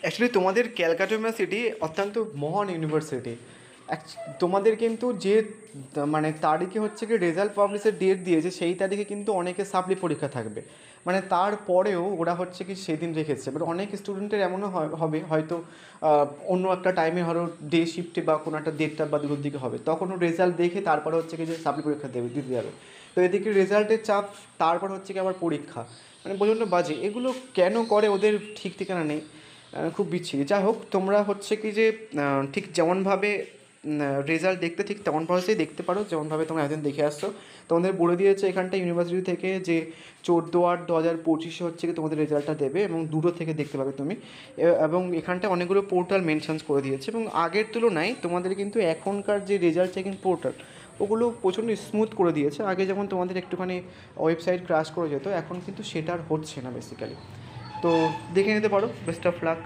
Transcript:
Actually তোমাদের Calcutta university অত্যন্ত মহান ইউনিভার্সিটি। তোমাদের কিন্তু যে মানে তারিখে হচ্ছে কি রেজাল্ট পাবলিশের ডেট দিয়েছে, সেই তারিখে কিন্তু অনেকের সাপ্লি পরীক্ষা থাকবে। মানে তারপরেও ওরা হচ্ছে কি সেদিন রেখেছে। এবার অনেক স্টুডেন্টের এমনও হবে হয়তো অন্য একটা টাইমে হয়তো ডে শিফটে বা কোনো একটা দেড়টা বা দুটোর দিকে হবে, তখনও রেজাল্ট দেখে তারপরে হচ্ছে কি যে সাপ্লি পরীক্ষা দিতে যাবে। তো এদিকে রেজাল্টের চাপ, তারপর হচ্ছে কি আবার পরীক্ষা, মানে প্রচণ্ড বাজে। এগুলো কেন করে ওদের ঠিক ঠিকানা নেই। খুব বিচ্ছিরি। যাই হোক, তোমরা হচ্ছে কি যে ঠিক যেমনভাবে রেজাল্ট দেখতে ঠিক তেমন প্রসেসেই দেখতে পারো, যেমনভাবে তোমরা একদিন দেখে আসছো। তোমাদের বলে দিয়েছে এখানটা ইউনিভার্সিটি থেকে যে 14/8/2025 হচ্ছে কি তোমাদের রেজাল্টটা দেবে, এবং 2টো থেকে দেখতে পাবে তুমি। এবং এখানটা অনেকগুলো পোর্টাল মেনশনস করে দিয়েছে, এবং আগের তুলনায় তোমাদের কিন্তু এখনকার যে রেজাল্ট চেকিং পোর্টাল, ওগুলো প্রচণ্ড স্মুথ করে দিয়েছে। আগে যেমন তোমাদের একটুখানি ওয়েবসাইট ক্রাশ করে যেত, এখন কিন্তু সেটা আর হচ্ছে না বেসিক্যালি। তো দেখে নিতে পারো। Best of luck.